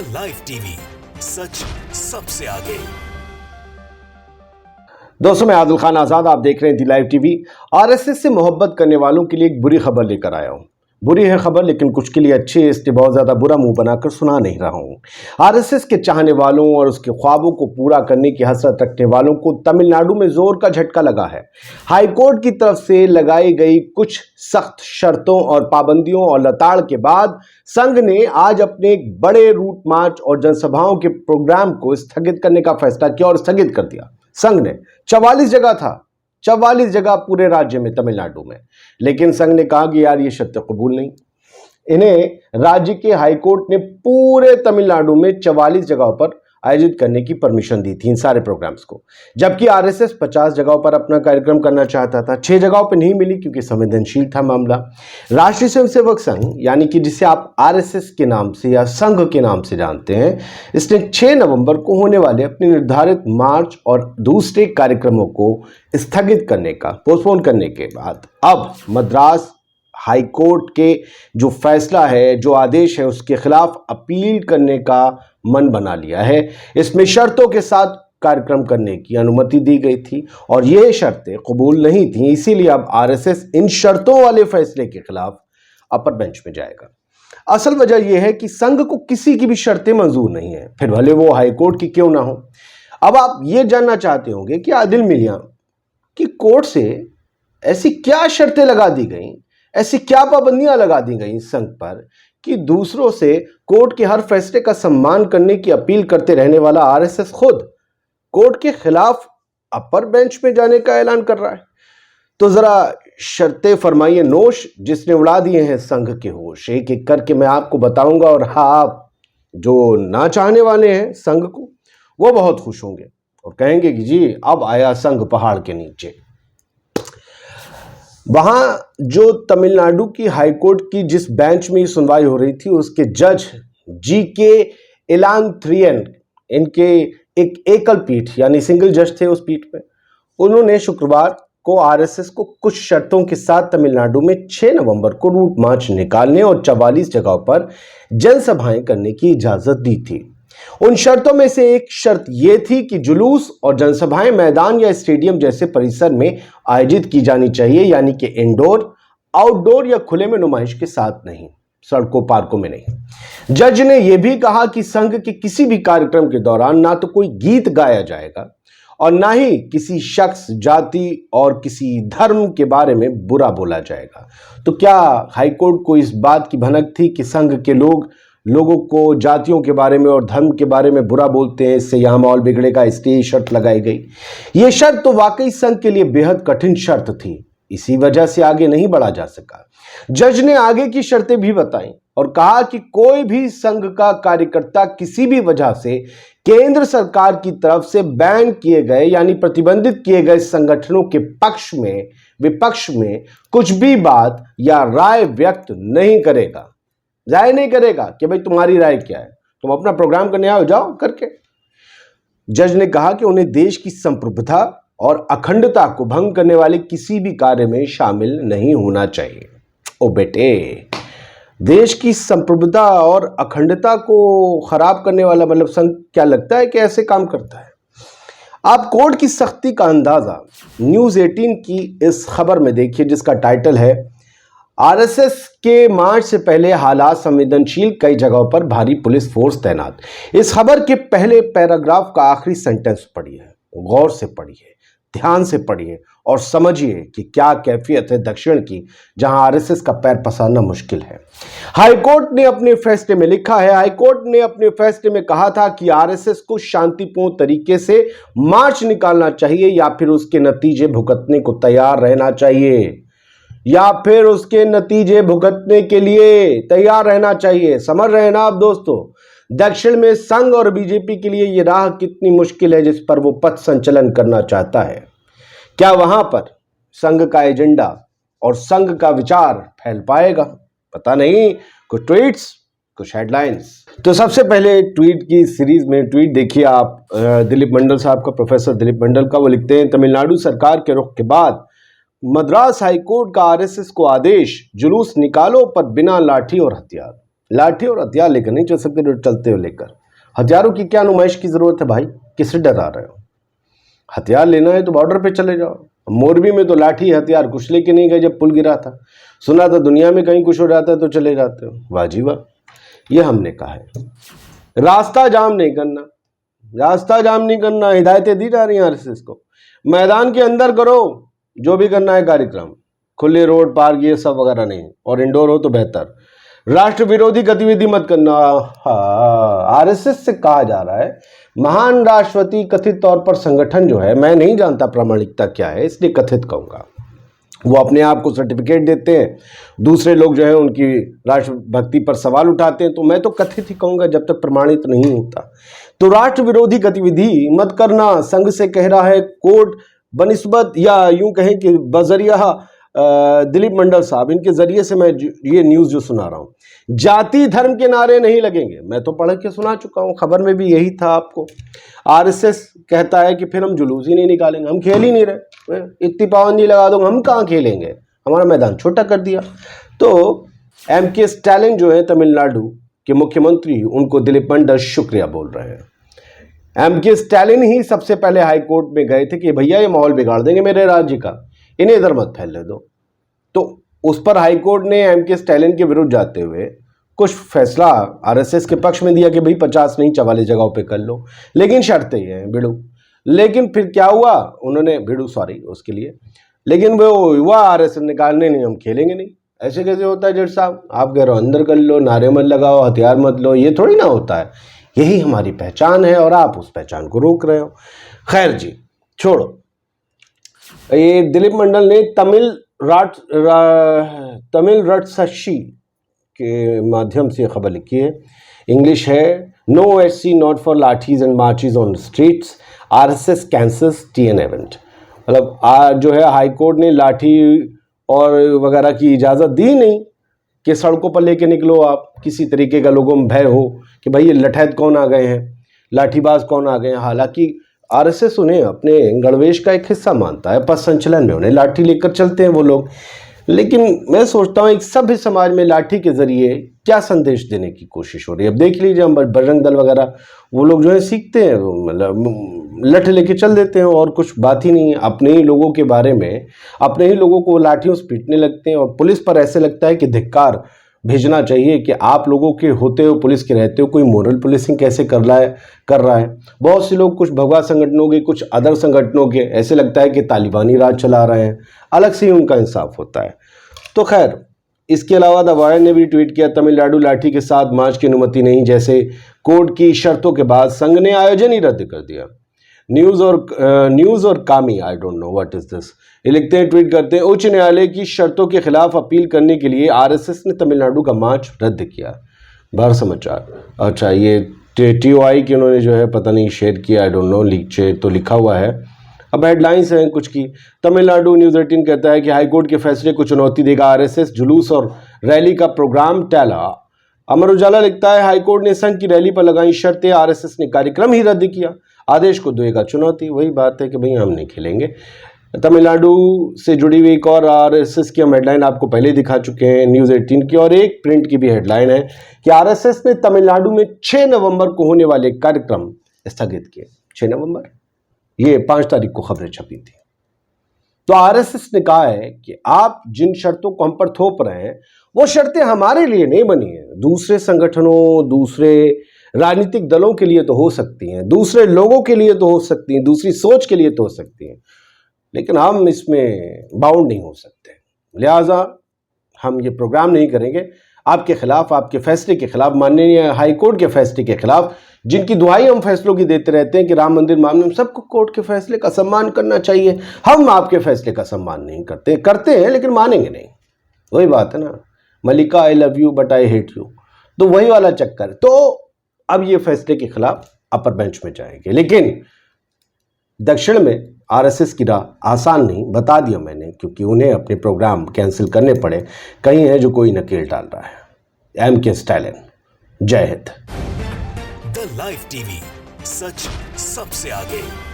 The live TV, सच सबसे आगे। दोस्तों, मैं आदिल खान आजाद, आप देख रहे हैं दी लाइव टीवी। आरएसएस से मोहब्बत करने वालों के लिए एक बुरी खबर लेकर आया हूं। बुरी है खबर, लेकिन कुछ के लिए अच्छी है, इसलिए बहुत ज्यादा बुरा मुंह बनाकर सुना नहीं रहा हूं। आरएसएस के चाहने वालों और उसके ख्वाबों को पूरा करने की हसरत रखने वालों को तमिलनाडु में जोर का झटका लगा है। हाईकोर्ट की तरफ से लगाई गई कुछ सख्त शर्तों और पाबंदियों और लताड़ के बाद संघ ने आज अपने एक बड़े रूट मार्च और जनसभाओं के प्रोग्राम को स्थगित करने का फैसला किया और स्थगित कर दिया। संघ ने 44 जगह था, 44 जगह पूरे राज्य में, तमिलनाडु में। लेकिन संघ ने कहा कि यार ये शर्तें कबूल नहीं। इन्हें राज्य के हाईकोर्ट ने पूरे तमिलनाडु में 44 जगहों पर आयोजित करने की परमिशन दी थी, इन सारे प्रोग्राम्स को। जबकि आरएसएस 50 जगहों पर अपना कार्यक्रम करना चाहता था। 6 जगहों पर नहीं मिली क्योंकि संवेदनशील था मामला। राष्ट्रीय स्वयंसेवक संघ, यानी कि जिसे आप आरएसएस के नाम से या संघ के नाम से जानते हैं, इसने 6 नवंबर को होने वाले अपने निर्धारित मार्च और दूसरे कार्यक्रमों को स्थगित करने का, पोस्टपोन करने के बाद अब मद्रास हाईकोर्ट के जो फैसला है, जो आदेश है, उसके खिलाफ अपील करने का मन बना लिया है। इसमें शर्तों के साथ कार्यक्रम करने की अनुमति दी गई थी और ये शर्तें कबूल नहीं थी। इसीलिए अब आरएसएस इन शर्तों वाले फैसले के खिलाफ अपर बेंच में जाएगा। असल वजह यह है कि संघ को किसी की भी शर्तें मंजूर नहीं है, फिर भले वो हाईकोर्ट की क्यों ना हो। अब आप ये जानना चाहते होंगे कि आदिल मियां की कोर्ट से ऐसी क्या शर्तें लगा दी गई, ऐसी क्या पाबंदियां लगा दी गई संघ पर कि दूसरों से कोर्ट के हर फैसले का सम्मान करने की अपील करते रहने वाला आरएसएस खुद कोर्ट के खिलाफ अपर बेंच में जाने का ऐलान कर रहा है। तो जरा शर्तें फरमाइए नोश, जिसने उड़ा दिए हैं संघ के होश। एक एक करके मैं आपको बताऊंगा और हाँ, आप जो ना चाहने वाले हैं संघ को, वो बहुत खुश होंगे और कहेंगे कि जी अब आया संघ पहाड़ के नीचे। वहां जो तमिलनाडु की हाईकोर्ट की जिस बेंच में सुनवाई हो रही थी, उसके जज जीके इलांथ्रियन, इनके एक एकल पीठ यानी सिंगल जज थे उस पीठ में, उन्होंने शुक्रवार को आरएसएस को कुछ शर्तों के साथ तमिलनाडु में 6 नवंबर को रूट मार्च निकालने और 44 जगहों पर जनसभाएं करने की इजाजत दी थी। उन शर्तों में से एक शर्त यह थी कि जुलूस और जनसभाएं मैदान या स्टेडियम जैसे परिसर में आयोजित की जानी चाहिए, यानी कि इंडोर, आउटडोर या खुले में नुमाइश के साथ नहीं, सड़कों पार्कों में नहीं। जज ने यह भी कहा कि संघ के किसी भी कार्यक्रम के दौरान ना तो कोई गीत गाया जाएगा और ना ही किसी शख्स, जाति और किसी धर्म के बारे में बुरा बोला जाएगा। तो क्या हाईकोर्ट को इस बात की भनक थी कि संघ के लोगों को जातियों के बारे में और धर्म के बारे में बुरा बोलते हैं, इससे यहां माहौल बिगड़ेगा, इसलिए शर्त लगाई गई। यह शर्त तो वाकई संघ के लिए बेहद कठिन शर्त थी, इसी वजह से आगे नहीं बढ़ा जा सका। जज ने आगे की शर्तें भी बताई और कहा कि कोई भी संघ का कार्यकर्ता किसी भी वजह से केंद्र सरकार की तरफ से बैन किए गए यानी प्रतिबंधित किए गए संगठनों के पक्ष में, विपक्ष में कुछ भी बात या राय व्यक्त नहीं करेगा। राय नहीं करेगा कि भाई तुम्हारी राय क्या है, तुम अपना प्रोग्राम करने आओ, जाओ करके। जज ने कहा कि उन्हें देश की संप्रभुता और अखंडता को भंग करने वाले किसी भी कार्य में शामिल नहीं होना चाहिए। ओ बेटे, देश की संप्रभुता और अखंडता को खराब करने वाला मतलब संघ क्या लगता है कि ऐसे काम करता है? आप कोर्ट की सख्ती का अंदाजा न्यूज 18 की इस खबर में देखिए, जिसका टाइटल है आरएसएस के मार्च से पहले हालात संवेदनशील, कई जगहों पर भारी पुलिस फोर्स तैनात। इस खबर के पहले पैराग्राफ का आखिरी सेंटेंस पढ़िए, गौर से पढ़िए, ध्यान से पढ़िए और समझिए कि क्या कैफियत है दक्षिण की, जहां आरएसएस का पैर पसारना मुश्किल है। हाईकोर्ट ने अपने फैसले में लिखा है, हाईकोर्ट ने अपने फैसले में कहा था कि आरएसएस को शांतिपूर्ण तरीके से मार्च निकालना चाहिए या फिर उसके नतीजे भुगतने को तैयार रहना चाहिए, या फिर उसके नतीजे भुगतने के लिए तैयार रहना चाहिए। समझ रहे हैं ना आप दोस्तों? दक्षिण में संघ और बीजेपी के लिए यह राह कितनी मुश्किल है जिस पर वो पथ संचलन करना चाहता है। क्या वहां पर संघ का एजेंडा और संघ का विचार फैल पाएगा? पता नहीं। कुछ ट्वीट्स, कुछ हेडलाइंस। तो सबसे पहले ट्वीट की सीरीज में ट्वीट देखिए आप दिलीप मंडल साहब का, प्रोफेसर दिलीप मंडल का। वो लिखते हैं, तमिलनाडु सरकार के रुख के बाद मद्रास हाईकोर्ट का आरएसएस को आदेश, जुलूस निकालो पर बिना लाठी और हथियार। लाठी और हथियार लेकर नहीं चल सकते जो चलते हो लेकर। हथियारों की क्या नुमाइश की जरूरत है भाई, किससे डरा रहे हो? हथियार लेना है तो बॉर्डर पे चले जाओ। मोरबी में तो लाठी हथियार कुछ लेके नहीं गए जब पुल गिरा था। सुना था दुनिया में कहीं कुछ हो जाता है तो चले जाते हो। वाह जी वाह, ये हमने कहा है। रास्ता जाम नहीं करना, रास्ता जाम नहीं करना, हिदायतें दी जा रही हैं आरएसएस को। मैदान के अंदर करो जो भी करना है कार्यक्रम, खुले रोड पार्क ये सब वगैरह नहीं, और इंडोर हो तो बेहतर। राष्ट्र विरोधी गतिविधि मत करना। आरएसएस से कहा जा रहा है महान राष्ट्रवादी कथित तौर पर संगठन जो है, मैं नहीं जानता प्रामाणिकता क्या है इसलिए कथित कहूंगा, वो अपने आप को सर्टिफिकेट देते हैं, दूसरे लोग जो है उनकी राष्ट्रभक्ति पर सवाल उठाते हैं, तो मैं तो कथित ही कहूंगा जब तक प्रमाणित नहीं होता। तो राष्ट्र विरोधी गतिविधि मत करना संघ से कह रहा है कोर्ट बनिस्बत, या यूं कहें कि बजरिया दिलीप मंडल साहब, इनके जरिए से मैं ये न्यूज़ जो सुना रहा हूँ। जाति धर्म के नारे नहीं लगेंगे, मैं तो पढ़ के सुना चुका हूँ, खबर में भी यही था आपको। आरएसएस कहता है कि फिर हम जुलूस ही नहीं निकालेंगे, हम खेल ही नहीं रहे, इतनी पाबंदी लगा दो हम कहाँ खेलेंगे, हमारा मैदान छोटा कर दिया। तो एमके स्टालिन जो है तमिलनाडु के मुख्यमंत्री, उनको दिलीप मंडल शुक्रिया बोल रहे हैं। एमके स्टालिन ही सबसे पहले हाई कोर्ट में गए थे कि भैया ये माहौल बिगाड़ देंगे मेरे राज्य का, इन्हें इधर मत फैलने दो। तो उस पर हाई कोर्ट ने एमके स्टालिन के विरुद्ध जाते हुए कुछ फैसला आरएसएस के पक्ष में दिया कि भाई 50 नहीं 44 जगहों पे कर लो, लेकिन शर्तें ये हैं भिड़ू। लेकिन फिर क्या हुआ, उन्होंने भिड़ू सॉरी उसके लिए, लेकिन वो हुआ आरएसएस ने कहा नहीं हम खेलेंगे नहीं। ऐसे कैसे होता है जज साहब, आप कह रहे हो अंदर कर लो, नारे मत लगाओ, हथियार मत लो, ये थोड़ी ना होता है। यही हमारी पहचान है और आप उस पहचान को रोक रहे हो। खैर जी छोड़ो, ये दिलीप मंडल ने तमिल रटसशी के माध्यम से खबर लिखी है। इंग्लिश है, नो एससी नॉट फॉर लाठीज and marches on streets, RSS cancels TN event. मतलब आज जो है हाई कोर्ट ने लाठी और वगैरह की इजाज़त दी नहीं कि सड़कों पर लेके निकलो आप, किसी तरीके का लोगों में भय हो कि भाई ये लठैत कौन आ गए हैं, लाठीबाज कौन आ गए हैं। हालांकि आरएसएस उन्हें अपने गणवेश का एक हिस्सा मानता है, पथ संचलन में उन्हें लाठी लेकर चलते हैं वो लोग। लेकिन मैं सोचता हूँ एक सभ्य समाज में लाठी के जरिए क्या संदेश देने की कोशिश हो रही है। अब देख लीजिए हम बजरंग दल वगैरह, वो लोग जो है सीखते हैं, मतलब लठ लेके चल देते हैं और कुछ बात ही नहीं है। अपने ही लोगों के बारे में, अपने ही लोगों को लाठियों से पीटने लगते हैं और पुलिस पर ऐसे लगता है कि धिक्कार भेजना चाहिए कि आप लोगों के होते हो, पुलिस के रहते हो, कोई मोरल पुलिसिंग कैसे कर रहा है। बहुत से लोग, कुछ भगवा संगठनों के, कुछ अदर संगठनों के, ऐसे लगता है कि तालिबानी राज चला रहे हैं, अलग से ही उनका इंसाफ होता है। तो खैर, इसके अलावा द वायर ने भी ट्वीट किया, तमिलनाडु लाठी के साथ मार्च की अनुमति नहीं जैसे कोर्ट की शर्तों के बाद संघ ने आयोजन ही रद्द कर दिया। न्यूज़ और कामी, I don't know what is this, ये लिखते हैं, ट्वीट करते हैं, उच्च न्यायालय की शर्तों के खिलाफ अपील करने के लिए आरएसएस ने तमिलनाडु का मार्च रद्द किया। बाहर समाचार, अच्छा ये टीओआई की उन्होंने जो है पता नहीं शेयर किया, आई डोंट नो, तो लिखा हुआ है। अब हेडलाइंस हैं कुछ की। तमिलनाडु न्यूज़ 18 कहता है कि हाईकोर्ट के फैसले को चुनौती देगा आरएसएस, जुलूस और रैली का प्रोग्राम टैला। अमर उजाला लिखता है, हाईकोर्ट ने संघ की रैली पर लगाई शर्तें, आरएसएस ने कार्यक्रम ही रद्द किया, आदेश को देगा चुनौती। वही बात है कि भाई हम नहीं खेलेंगे। तमिलनाडु से जुड़ी हुई एक और आरएसएस की हम हेडलाइन आपको पहले दिखा चुके हैं न्यूज़ 18 की, और एक प्रिंट की भी हेडलाइन है कि आरएसएस ने तमिलनाडु में 6 नवंबर को होने वाले कार्यक्रम स्थगित किए। 6 नवंबर, ये 5 तारीख को खबरें छपी थी। तो आरएसएस ने कहा है कि आप जिन शर्तों को हम पर थोप रहे हैं वो शर्तें हमारे लिए नहीं बनी है, दूसरे संगठनों, दूसरे राजनीतिक दलों के लिए तो हो सकती हैं, दूसरे लोगों के लिए तो हो सकती हैं, दूसरी सोच के लिए तो हो सकती हैं, लेकिन हम इसमें बाउंड नहीं हो सकते। लिहाजा हम ये प्रोग्राम नहीं करेंगे आपके खिलाफ, आपके फैसले के खिलाफ, माननीय हाईकोर्ट के फैसले के खिलाफ, जिनकी दुहाई हम फैसलों की देते रहते हैं कि राम मंदिर मामले में सबको कोर्ट के फैसले का सम्मान करना चाहिए। हम आपके फैसले का सम्मान नहीं करते हैं लेकिन मानेंगे नहीं। वही बात है ना, Mallika I love you but I hate you, तो वही वाला चक्कर। तो अब ये फैसले के खिलाफ अपर बेंच में जाएंगे, लेकिन दक्षिण में आरएसएस की राह आसान नहीं, बता दिया मैंने, क्योंकि उन्हें अपने प्रोग्राम कैंसिल करने पड़े। कहीं है जो कोई नकेल डाल रहा है। एमके स्टालिन, जय हिंद। द लाइव टीवी, सच सबसे आगे।